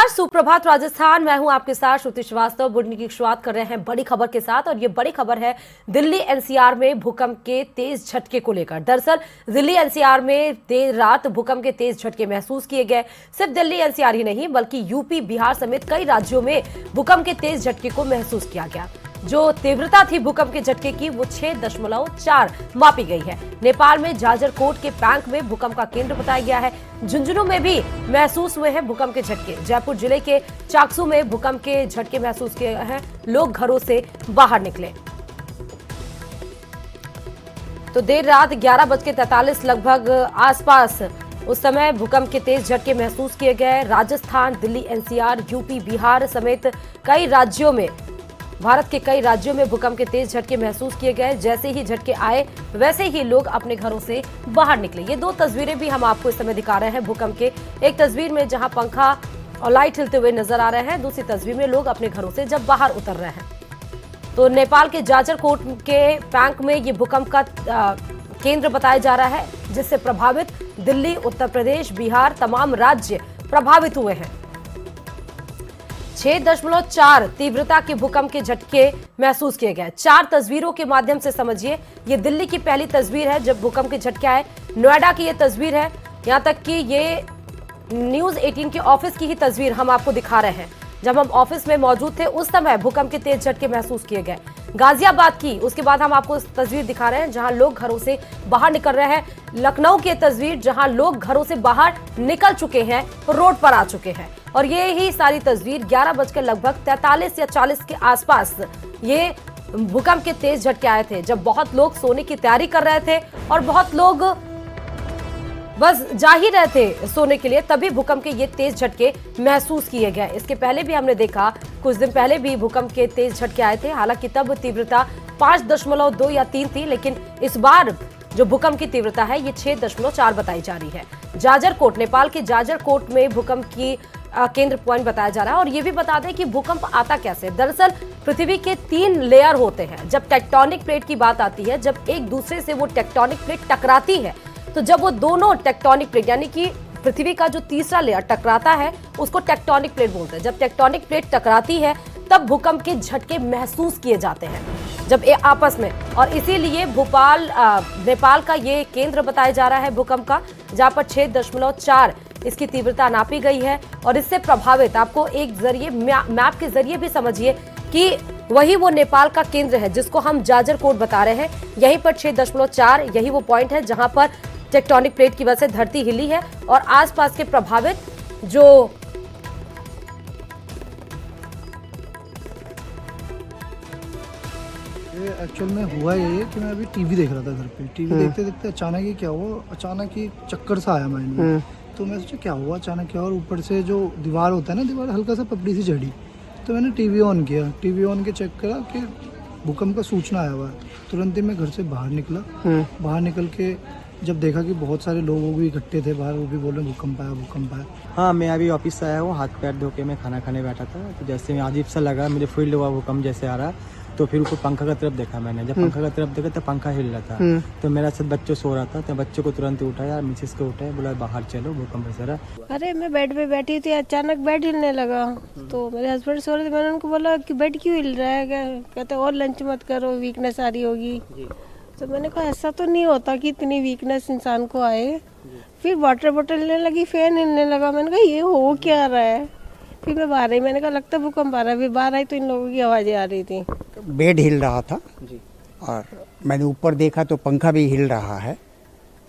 नमस्कार, सुप्रभात राजस्थान। मैं हूं आपके साथ श्रुति श्रीवास्तव। बुलेटिन की शुरुआत कर रहे हैं बड़ी खबर के साथ और ये बड़ी खबर है दिल्ली एनसीआर में भूकंप के तेज झटके को लेकर। दरअसल दिल्ली एनसीआर में देर रात भूकंप के तेज झटके महसूस किए गए। सिर्फ दिल्ली एनसीआर ही नहीं बल्कि यूपी, बिहार समेत कई राज्यों में भूकंप के तेज झटके को महसूस किया गया। जो तीव्रता थी भूकंप के झटके की वो 6.4 मापी गई है। नेपाल में जाजरकोट के पैंक में भूकंप का केंद्र बताया गया है। झुंझुनू में भी महसूस हुए हैं भूकंप के झटके। जयपुर जिले के चाकसू में भूकंप के झटके महसूस किए हैं। लोग घरों से बाहर निकले। तो देर रात 11:43 लगभग आसपास उस समय भूकंप के तेज झटके महसूस किए गए। राजस्थान, दिल्ली एनसीआर, यूपी, बिहार समेत कई राज्यों में, भारत के कई राज्यों में भूकंप के तेज झटके महसूस किए गए। जैसे ही झटके आए वैसे ही लोग अपने घरों से बाहर निकले। ये दो तस्वीरें भी हम आपको इस समय दिखा रहे हैं भूकंप के। एक तस्वीर में जहां पंखा और लाइट हिलते हुए नजर आ रहे हैं, दूसरी तस्वीर में लोग अपने घरों से जब बाहर उतर रहे हैं। तो नेपाल के जाजरकोट के पैंक में ये भूकंप का केंद्र बताया जा रहा है, जिससे प्रभावित दिल्ली, उत्तर प्रदेश, बिहार तमाम राज्य प्रभावित हुए हैं। 6.4 तीव्रता के भूकंप के झटके महसूस किए गए। 4 तस्वीरों के माध्यम से समझिए। ये दिल्ली की पहली तस्वीर है जब भूकंप के झटके आए। नोएडा की ये तस्वीर है। यहां तक कि ये न्यूज 18 के ऑफिस की ही तस्वीर हम आपको दिखा रहे हैं। जब हम ऑफिस में मौजूद थे उस समय भूकंप के तेज झटके महसूस किए गए। गाजियाबाद की, उसके बाद हम आपको तस्वीर दिखा रहे हैं जहां लोग घरों से बाहर निकल रहे हैं। लखनऊ की तस्वीर जहां लोग घरों से बाहर निकल चुके हैं, रोड पर आ चुके हैं। और ये ही सारी तस्वीर 11:43 या 40 के आसपास ये भूकंप के तेज झटके आए थे, जब बहुत लोग सोने की तैयारी कर रहे थे और बहुत लोग बस जा ही रहे थे सोने के लिए, तभी भूकंप के ये तेज झटके महसूस किए गए। इसके पहले भी हमने देखा, कुछ दिन पहले भी भूकंप के तेज झटके आए थे। हालांकि तब तीव्रता 5.2 या 3 थी, लेकिन इस बार जो भूकंप की तीव्रता है ये 6.4 बताई जा रही है। जाजरकोट, नेपाल के जाजरकोट में भूकंप की केंद्र पॉइंट बताया जा रहा है। और ये भी बता दें कि भूकंप आता कैसे। दरअसल पृथ्वी के 3 लेयर होते हैं। जब टेक्टोनिक प्लेट की बात आती है, जब एक दूसरे से वो टेक्टोनिक प्लेट टकराती है, तो जब वो दोनों टेक्टोनिक प्लेट यानी कि पृथ्वी का जो तीसरा लेयर टकराता है उसको टेक्टोनिक प्लेट बोलते हैं। जब टेक्टोनिक प्लेट टकराती है तब भूकंप के झटके महसूस किए जाते हैं, जब ये आपस में। और इसीलिए नेपाल का ये केंद्र बताया जा रहा है भूकंप का, जहां पर 6.4 इसकी तीव्रता नापी गई है। और इससे प्रभावित, आपको एक जरिए मैप के जरिए भी समझिए कि वही वो नेपाल का केंद्र है जिसको हम जाजरकोट बता रहे हैं। यहीं पर 6.4 यही वो पॉइंट है जहां पर टेक्टोनिक प्लेट की वजह से धरती हिली है और आसपास के प्रभावित जो एक्चुअल में हुआ ये कि मैं अभी टीवी देख रहा था घर पे। टीवी देखते देखते अचानक ही क्या हुआ, अचानक ही चक्कर सा आया माइंड में। तो मैं सोचा क्या हुआ अचानक, क्या। और ऊपर से जो दीवार होता है ना, दीवार हल्का सा पपड़ी सी चढ़ी। तो मैंने टीवी ऑन किया, टीवी ऑन के चेक करा कि भूकंप का सूचना आया हुआ है। तुरंत ही मैं घर से बाहर निकला। बाहर निकल के जब देखा कि बहुत सारे लोग भी इकट्ठे थे बाहर, वो भी बोल रहे भूकंप आया, भूकंप आया। हाँ, मैं अभी ऑफिस से आया हूँ, हाथ पैर धो के मैं खाना खाने बैठा था। तो जैसे मैं अजीब सा लगा, मुझे फील हुआ भूकंप जैसे आ रहा। तो फिर ऊपर पंखा का तरफ देखा मैंने। जब पंखा का तरफ देखा तो पंखा हिल रहा था। तो मेरा साथ बच्चों सो रहा था, तो बच्चों को तुरंत उठाया, मिसेस को उठाया, बोला बाहर चलो भूकंप ऐसा रहा। अरे मैं बेड पे बैठी थी, अचानक बेड हिलने लगा। तो मेरे हस्बैंड सो रहे थे, मैंने उनको बोला कि बेड क्यों हिल रहा है, कहते और लंच मत करो, वीकनेस आ रही होगी। तो मैंने कहा ऐसा तो नहीं होता कि इतनी वीकनेस इंसान को आए। फिर वाटर बोतल हिलने लगी, फैन हिलने लगा। मैंने कहा ये हो क्या रहा है। फिर मैं बाहर आई, मैंने कहा लगता है भूकंप आ रहा है। फिर बाहर आई तो इन लोगों की आवाज़ें आ रही थी। बेड हिल रहा था और मैंने ऊपर देखा तो पंखा भी हिल रहा है।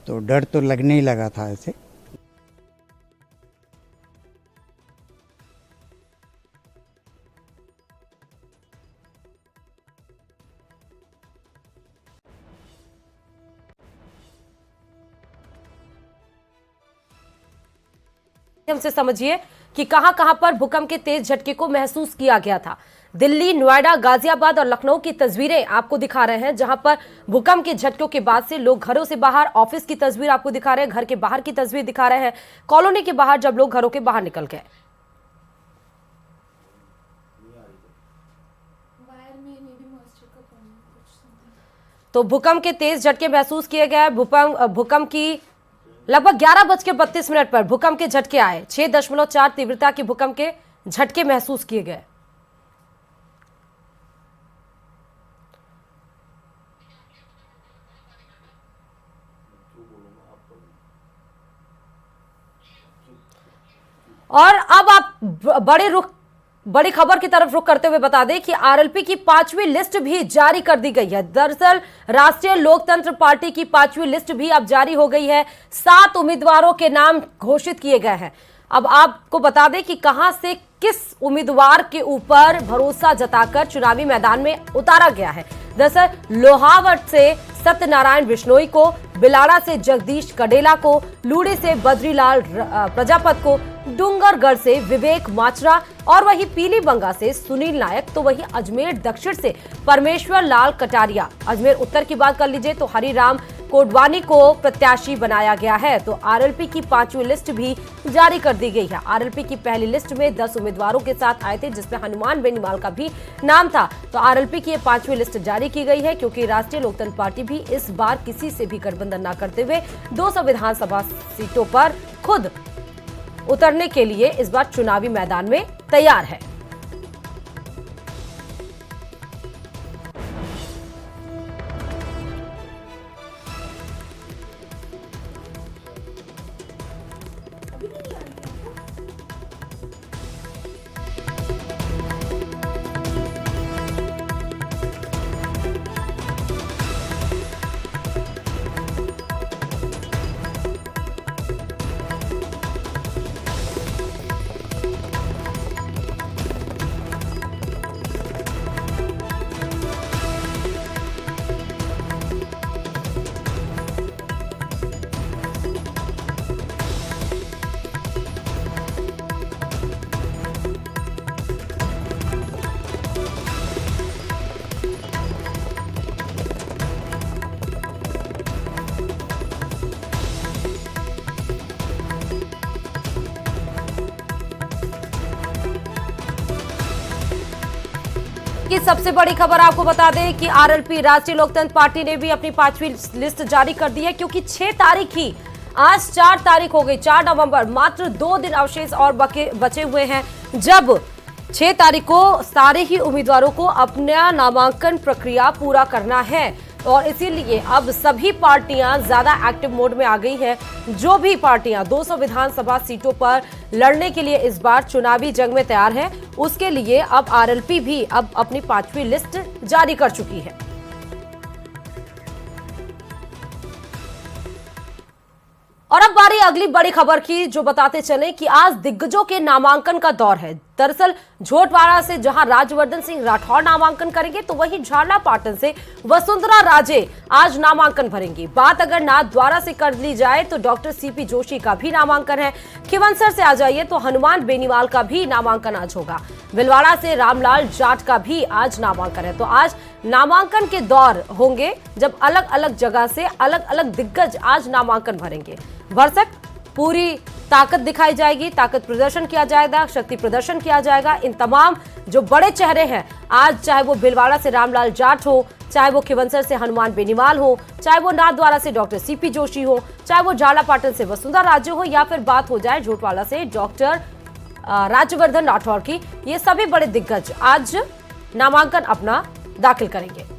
तो डर तो लगने ही लगा था ऐसे। हमसे समझिए कि कहां-कहां पर भूकंप के तेज झटके को महसूस किया गया था। दिल्ली, नोएडा, गाजियाबाद और लखनऊ की तस्वीरें आपको दिखा रहे हैं, जहां पर भूकंप के झटकों के बाद से लोग घरों से बाहर, ऑफिस की तस्वीर आपको दिखा रहे हैं, घर के बाहर की तस्वीर दिखा रहे हैं, कॉलोनी के बाहर जब लोग घरों के बाहर निकल गए। तो भूकंप के तेज झटके महसूस किए गए। भूकंप की लगभग 11:32 पर भूकंप के झटके आए। 6.4 तीव्रता के भूकंप के झटके महसूस किए गए। और अब आप बड़ी खबर की तरफ रुख करते हुए बता दें कि आरएलपी की 5वीं लिस्ट भी जारी कर दी गई है। दरअसल राष्ट्रीय लोकतंत्र पार्टी की 5वीं लिस्ट भी अब जारी हो गई है। 7 उम्मीदवारों के नाम घोषित किए गए हैं। अब आपको बता दें कि कहां से किस उम्मीदवार के ऊपर भरोसा जताकर चुनावी मैदान में उतारा गया है। दरअसल लोहावट से सत्यनारायण बिश्नोई को, बिलाड़ा से जगदीश कडेला को, लूड़ी से बद्रीलाल प्रजापत को, डूंगरगढ़ से विवेक माचरा और वही पीलीबंगा से सुनील नायक, तो वही अजमेर दक्षिण से परमेश्वर लाल कटारिया। अजमेर उत्तर की बात कर लीजिए तो हरिराम कोडवानी को प्रत्याशी बनाया गया है। तो आरएलपी की 5वीं लिस्ट भी जारी कर दी गई है। आरएलपी की पहली लिस्ट में 10 उम्मीदवारों के साथ आए थे, जिसमें हनुमान बेनीवाल का भी नाम था। तो आरएलपी की 5वीं लिस्ट जारी की गई है क्योंकि राष्ट्रीय लोकतंत्र पार्टी भी इस बार किसी से भी गठबंधन न करते हुए 200 विधानसभा सीटों पर खुद उतरने के लिए इस बार चुनावी मैदान में तैयार है। की सबसे बड़ी खबर आपको बता दें कि आरएलपी राष्ट्रीय लोकतंत्र पार्टी ने भी अपनी 5वीं लिस्ट जारी कर दी है क्योंकि 6 तारीख ही, आज 4 तारीख हो गई, 4 नवंबर, मात्र 2 दिन अवशेष और बचे हुए हैं जब 6 तारीख को सारे ही उम्मीदवारों को अपना नामांकन प्रक्रिया पूरा करना है। और इसीलिए अब सभी पार्टियां ज्यादा एक्टिव मोड में आ गई हैं। जो भी पार्टियां 200 विधानसभा सीटों पर लड़ने के लिए इस बार चुनावी जंग में तैयार है, उसके लिए अब आरएलपी भी अब अपनी 5वीं लिस्ट जारी कर चुकी है। और अब बारी अगली बड़ी खबर की, जो बताते चले कि आज दिग्गजों के नामांकन का दौर है। दरअसल झोटवाड़ा से जहां राज्यवर्धन सिंह राठौर नामांकन करेंगे, तो वहीं झालापाटन से वसुंधरा राजे आज नामांकन भरेंगी। बात अगर नाथद्वारा से कर ली जाए तो डॉक्टर सीपी जोशी का भी नामांकन है। खिवंसर से आ जाइए तो हनुमान बेनीवाल का भी नामांकन आज होगा। भिलवाड़ा से रामलाल जाट का भी आज नामांकन है। तो आज नामांकन के दौर होंगे जब अलग अलग जगह से अलग अलग दिग्गज आज नामांकन भरेंगे। भरसक पूरी ताकत दिखाई जाएगी, ताकत प्रदर्शन किया जाएगा, शक्ति प्रदर्शन किया जाएगा। इन तमाम जो बड़े चेहरे हैं आज, चाहे वो भिलवाड़ा से रामलाल जाट हो, चाहे वो खिवंसर से हनुमान बेनीवाल हो, चाहे वो नाथद्वारा से डॉक्टर सीपी जोशी हो, चाहे वो झालापाटन से वसुंधरा राजे हो, या फिर बात हो जाए झोटवाड़ा से डॉक्टर राज्यवर्धन राठौर की, ये सभी बड़े दिग्गज आज नामांकन अपना दाखिल करेंगे।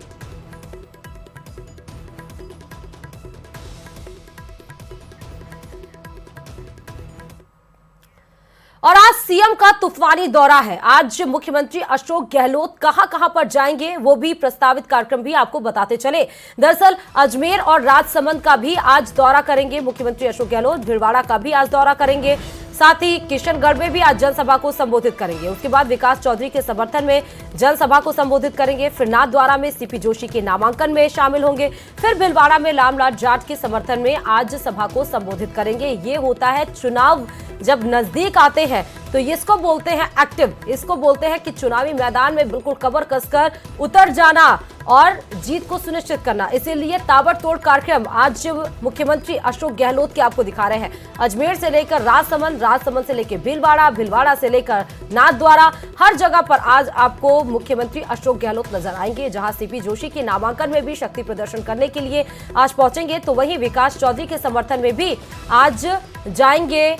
और आज सीएम का तूफानी दौरा है। आज मुख्यमंत्री अशोक गहलोत कहां पर जाएंगे, वो भी प्रस्तावित कार्यक्रम भी आपको बताते चले। दरअसल अजमेर और राजसमंद का भी आज दौरा करेंगे मुख्यमंत्री अशोक गहलोत। भिलवाड़ा का भी आज दौरा करेंगे, साथ ही किशनगढ़ में भी आज जनसभा को संबोधित करेंगे। उसके बाद विकास चौधरी के समर्थन में जनसभा को संबोधित करेंगे। फिर नाथद्वारा में सीपी जोशी के नामांकन में शामिल होंगे। फिर भिलवाड़ा में रामलाल जाट के समर्थन में आज सभा को संबोधित करेंगे। ये होता है चुनाव जब नजदीक आते हैं तो इसको बोलते हैं एक्टिव, इसको बोलते हैं कि चुनावी मैदान में बिल्कुल कमर कसकर उतर जाना और जीत को सुनिश्चित करना। इसीलिए ताबड़तोड़ कार्यक्रम आज मुख्यमंत्री अशोक गहलोत के आपको दिखा रहे हैं। अजमेर से लेकर राजसमंद, राजसमंद से लेकर भीलवाड़ा, भीलवाड़ा से लेकर नाथद्वारा, हर जगह पर आज आपको मुख्यमंत्री अशोक गहलोत नजर आएंगे। जहां सीपी जोशी के नामांकन में भी शक्ति प्रदर्शन करने के लिए आज पहुंचेंगे, तो वहीं विकास चौधरी के समर्थन में भी आज जाएंगे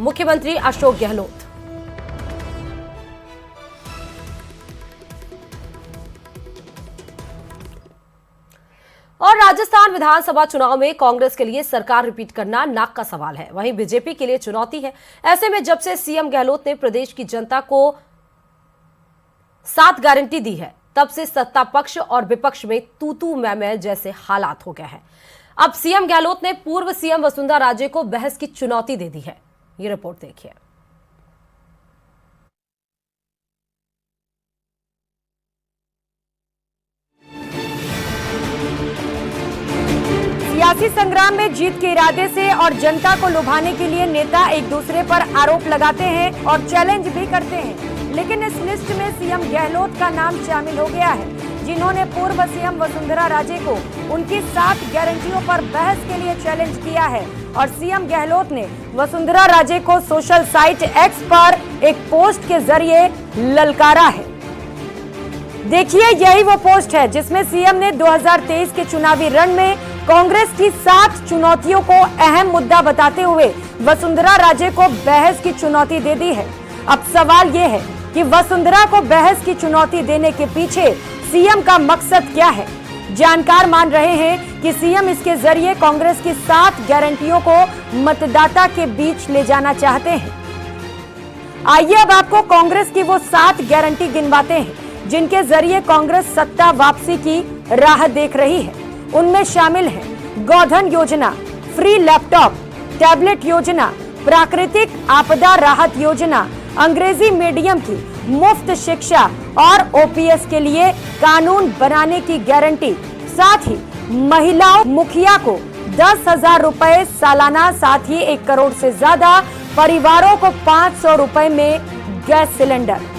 मुख्यमंत्री अशोक गहलोत। और राजस्थान विधानसभा चुनाव में कांग्रेस के लिए सरकार रिपीट करना नाक का सवाल है, वहीं बीजेपी के लिए चुनौती है। ऐसे में जब से सीएम गहलोत ने प्रदेश की जनता को 7 गारंटी दी है, तब से सत्ता पक्ष और विपक्ष में तू मैं जैसे हालात हो गए हैं। अब सीएम गहलोत ने पूर्व सीएम वसुंधरा राजे को बहस की चुनौती दे दी है। ये रिपोर्ट देखिए। सियासी संग्राम में जीत के इरादे से और जनता को लुभाने के लिए नेता एक दूसरे पर आरोप लगाते हैं और चैलेंज भी करते हैं, लेकिन इस लिस्ट में सीएम गहलोत का नाम शामिल हो गया है, जिन्होंने पूर्व सीएम वसुंधरा राजे को उनकी 7 गारंटियों पर बहस के लिए चैलेंज किया है। और सीएम गहलोत ने वसुंधरा राजे को सोशल साइट एक्स पर एक पोस्ट के जरिए ललकारा है। देखिए, यही वो पोस्ट है जिसमें सीएम ने 2023 के चुनावी रण में कांग्रेस की 7 चुनौतियों को अहम मुद्दा बताते हुए वसुंधरा राजे को बहस की चुनौती दे दी है। अब सवाल ये है कि वसुंधरा को बहस की चुनौती देने के पीछे सीएम का मकसद क्या है। जानकार मान रहे हैं कि सीएम इसके जरिए कांग्रेस की 7 गारंटियों को मतदाता के बीच ले जाना चाहते हैं। आइए अब आपको कांग्रेस की वो 7 गारंटी गिनवाते हैं जिनके जरिए कांग्रेस सत्ता वापसी की राह देख रही है। उनमें शामिल है गोधन योजना, फ्री लैपटॉप, टैबलेट योजना, प्राकृतिक आपदा राहत योजना, अंग्रेजी मीडियम की मुफ्त शिक्षा और ओपीएस के लिए कानून बनाने की गारंटी। साथ ही महिलाओं मुखिया को 10,000 रुपए सालाना, साथ ही 1 करोड़ से ज्यादा परिवारों को 500 रुपए में गैस सिलेंडर।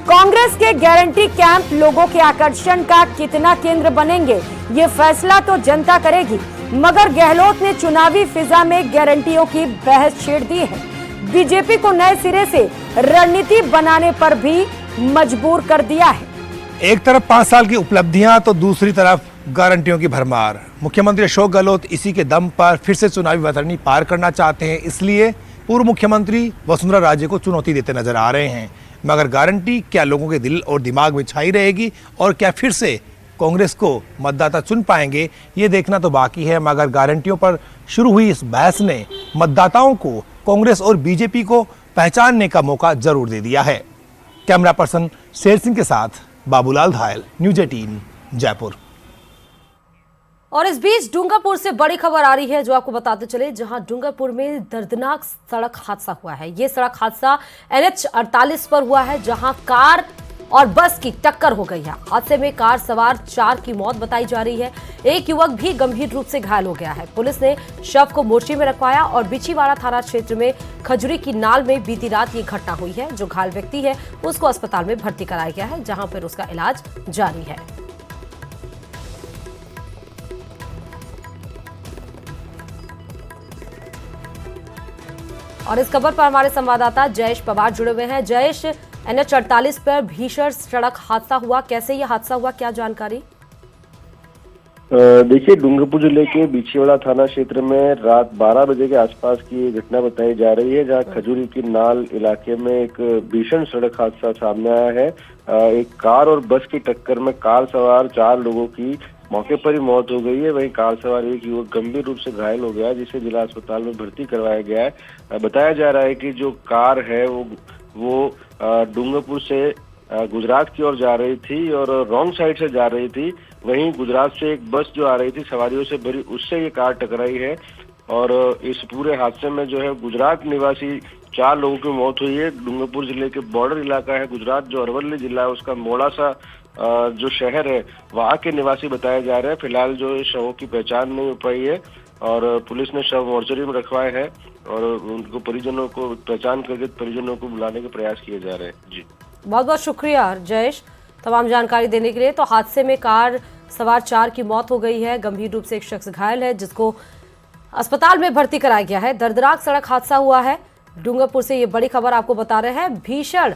कांग्रेस के गारंटी कैंप लोगों के आकर्षण का कितना केंद्र बनेंगे, ये फैसला तो जनता करेगी, मगर गहलोत ने चुनावी फिजा में गारंटियों की बहस छेड़ दी है। बीजेपी को नए सिरे से रणनीति बनाने पर भी मजबूर कर दिया है। एक तरफ 5 साल की उपलब्धियां तो दूसरी तरफ गारंटियों की भरमार। मुख्यमंत्री अशोक गहलोत इसी के दम पर फिर से चुनावी वतरनी पार करना चाहते हैं, इसलिए पूर्व मुख्यमंत्री वसुंधरा राजे को चुनौती देते नजर आ रहे हैं। मगर गारंटी क्या लोगों के दिल और दिमाग में छाई रहेगी और क्या फिर से कांग्रेस को मतदाता चुन पाएंगे, ये देखना तो बाकी है। मगर गारंटियों पर शुरू हुई इस बहस ने मतदाताओं को कांग्रेस और बीजेपी को पहचानने का मौका जरूर दे दिया है। कैमरा पर्सन शेर सिंह के साथ बाबूलाल धायल, न्यूज़ 18 जयपुर। और इस बीच डूंगरपुर से बड़ी खबर आ रही है जो आपको बताते चले, जहां डूंगरपुर में दर्दनाक सड़क हादसा हुआ है। ये सड़क हादसा NH 48 पर हुआ है, जहां कार और बस की टक्कर हो गई है। हादसे में कार सवार 4 की मौत बताई जा रही है। एक युवक भी गंभीर रूप से घायल हो गया है। पुलिस ने शव को मोर्चे में रखवाया और बिछीवाड़ा थाना क्षेत्र में खजुरी की नाल में बीती रात ये घटना हुई है। जो घायल व्यक्ति है उसको अस्पताल में भर्ती कराया गया है, जहां पर उसका इलाज जारी है। और इस खबर पर हमारे संवाददाता जयेश पवार जुड़े हुए हैं। जयेश, NH 48 पर भीषण सड़क हादसा हुआ, कैसे यह हादसा हुआ, क्या जानकारी? देखिए, डूंगरपुर जिले के बिछीवाड़ा थाना क्षेत्र में रात 12 बजे के आसपास की घटना बताई जा रही है, जहां खजूरी की नाल इलाके में एक भीषण सड़क हादसा सामने आया है। एक कार और बस की टक्कर में कार सवार 4 लोगों की मौके पर ही मौत हो गई है। वहीं कार सवार एक युवक गंभीर रूप से घायल हो गया है, जिसे जिला अस्पताल में भर्ती करवाया गया है। बताया जा रहा है कि जो कार है वो डूंगरपुर से गुजरात की ओर जा रही थी और रॉन्ग साइड से जा रही थी। वहीं गुजरात से एक बस जो आ रही थी सवारियों से भरी, उससे ये कार टकराई है। और इस पूरे हादसे में जो है गुजरात निवासी 4 लोगों की मौत हुई है। डूंगरपुर जिले के बॉर्डर इलाका है गुजरात, जो अरवली जिला है उसका मोड़ासा जो शहर है वहाँ के निवासी बताए जा रहे हैं। फिलहाल जो शवों की पहचान नहीं हो पाई है और पुलिस ने शव मोर्चरी में रखवाए हैं और उनको परिजनों को पहचान करके परिजनों को बुलाने के प्रयास किए जा रहे हैं। जी, बहुत बहुत शुक्रिया जयेश। तमाम जानकारी देने के लिए। तो हादसे में कार सवार 4 की मौत हो गई है, गंभीर रूप से एक शख्स घायल है जिसको अस्पताल में भर्ती कराया गया है। दर्दनाक सड़क हादसा हुआ है डूंगरपुर से, ये बड़ी खबर आपको बता रहे हैं। भीषण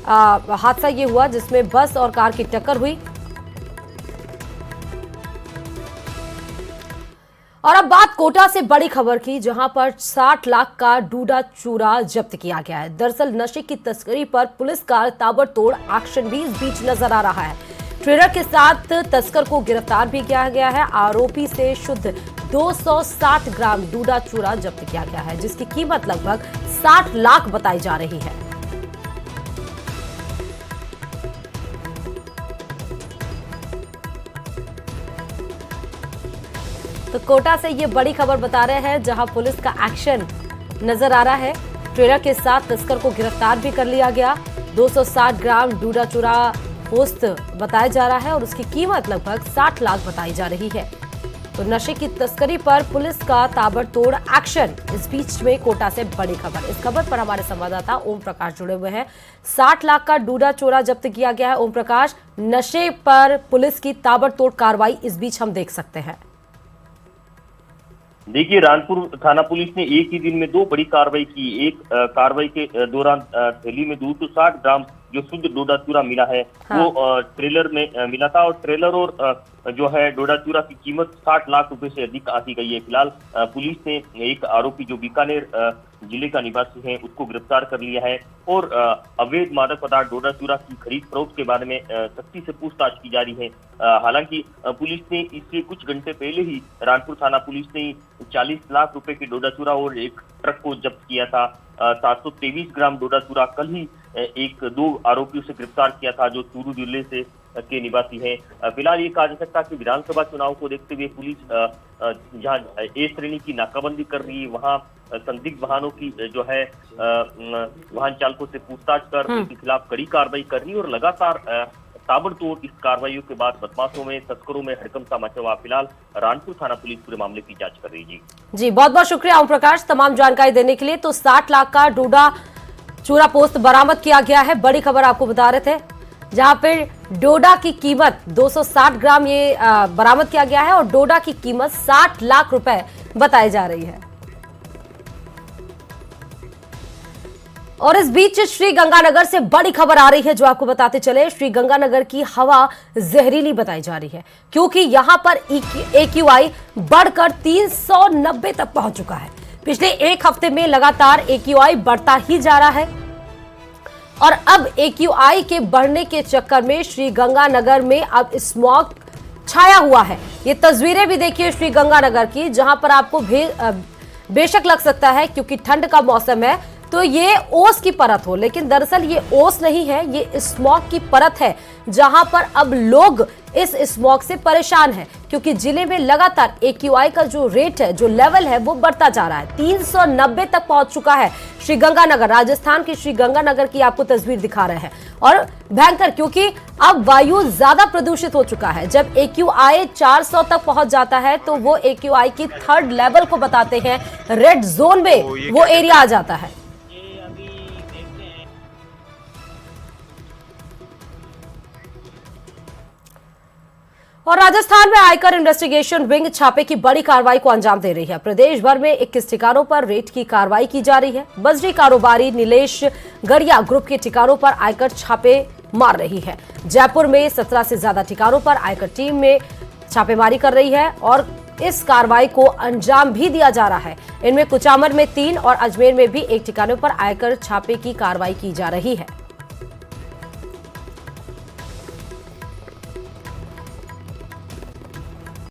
हादसा ये हुआ जिसमें बस और कार की टक्कर हुई। और अब बात कोटा से बड़ी खबर की, जहां पर 60 लाख का डूडा चूरा जब्त किया गया है। दरअसल नशे की तस्करी पर पुलिस का ताबड़तोड़ एक्शन भी इस बीच नजर आ रहा है। ट्रेलर के साथ तस्कर को गिरफ्तार भी किया गया है। आरोपी से शुद्ध 260 ग्राम डूडा चूरा जब्त किया गया है, जिसकी कीमत लगभग 60 लाख बताई जा रही है। तो कोटा से ये बड़ी खबर बता रहे हैं, जहां पुलिस का एक्शन नजर आ रहा है। ट्रेलर के साथ तस्कर को गिरफ्तार भी कर लिया गया। 260 ग्राम डूडा चूरा पोस्त बताया जा रहा है और उसकी कीमत लगभग 60 लाख बताई जा रही है। तो नशे की तस्करी पर पुलिस का ताबड़तोड़ एक्शन। इस बीच में कोटा से बड़ी खबर, इस खबर पर हमारे संवाददाता ओम प्रकाश जुड़े हुए हैं। 60 लाख का डूडा चोरा जब्त किया गया है। ओम प्रकाश, नशे पर पुलिस की ताबड़तोड़ कार्रवाई इस बीच हम देख सकते हैं। देखिए, रानपुर थाना पुलिस ने एक ही दिन में 2 बड़ी कार्रवाई की। एक कार्रवाई के दौरान थैली में 260 ग्राम जो शुद्ध डोडा चूरा मिला है, हाँ। वो ट्रेलर में मिला था और ट्रेलर और जो है डोडा चूरा की कीमत 60 लाख रुपए से अधिक आंकी गई है। फिलहाल पुलिस ने एक आरोपी जो बीकानेर जिले का निवासी है उसको गिरफ्तार कर लिया है और अवैध मादक पदार्थ डोडा चूरा की खरीद फरोख्त के बारे में सख्ती से पूछताछ की जा रही है। हालांकि पुलिस ने इससे कुछ घंटे पहले ही रानपुर थाना पुलिस ने 40 लाख रुपए के डोडा चूरा और एक ट्रक को जब्त किया था। 723 ग्राम डोडा चूरा कल ही 2 आरोपियों से गिरफ्तार किया था जो चूरू जिले से के निवासी हैं। फिलहाल ये कहा जा सकता है कि विधानसभा चुनाव को देखते हुए पुलिस जहां ए श्रेणी की नाकाबंदी कर रही है, वहां संदिग्ध वाहनों की जो है वाहन चालकों से पूछताछ कर उनके खिलाफ कड़ी कार्रवाई कर रही है और लगातार ताबड़तोड़ इस कार्रवाइयों के बाद बदमाशों में तस्करों में हड़कंप मचा हुआ। फिलहाल रानपुर थाना पुलिस पूरे मामले की जांच कर रही है। जी बहुत बहुत शुक्रिया ओम प्रकाश तमाम जानकारी देने के लिए। तो 60 लाख का डोडा चूरा पोस्त बरामद किया गया है, बड़ी खबर आपको बता रहे थे, जहां पे डोडा की कीमत 260 ग्राम ये बरामद किया गया है और डोडा की कीमत 60 लाख रुपए बताई जा रही है। और इस बीच श्री गंगानगर से बड़ी खबर आ रही है जो आपको बताते चले। श्री गंगानगर की हवा जहरीली बताई जा रही है क्योंकि यहां पर AQI बढ़कर 390 तक पहुंच चुका है। पिछले एक हफ्ते में लगातार AQI बढ़ता ही जा रहा है और अब AQI के बढ़ने के चक्कर में श्री गंगानगर में अब स्मॉग छाया हुआ है। ये तस्वीरें भी देखिए श्री गंगानगर की, जहां पर आपको बेशक लग सकता है क्योंकि ठंड का मौसम है तो ये ओस की परत हो, लेकिन दरअसल ये ओस नहीं है, ये स्मॉग की परत है जहां पर अब लोग इस स्मॉग से परेशान हैं क्योंकि जिले में लगातार AQI का जो रेट है, जो लेवल है वो बढ़ता जा रहा है। 390 तक पहुंच चुका है श्री गंगानगर। राजस्थान की श्री गंगानगर की आपको तस्वीर दिखा रहे हैं और भयंकर क्योंकि अब वायु ज्यादा प्रदूषित हो चुका है। जब AQI 400 तक पहुंच जाता है तो वो AQI की 3rd लेवल को बताते हैं, रेड जोन में वो एरिया आ जाता है। और राजस्थान में आयकर इन्वेस्टिगेशन विंग छापे की बड़ी कार्रवाई को अंजाम दे रही है। प्रदेश भर में 21 ठिकानों पर रेड की कार्रवाई की जा रही है। बजरी कारोबारी नीलेश गड़िया ग्रुप के ठिकानों पर आयकर छापे मार रही है। जयपुर में 17 से ज्यादा ठिकानों पर आयकर टीम में छापेमारी कर रही है और इस कार्रवाई को अंजाम भी दिया जा रहा है। इनमें कुचामन में 3 और अजमेर में भी 1 ठिकानों पर आयकर छापे की कार्रवाई की जा रही है।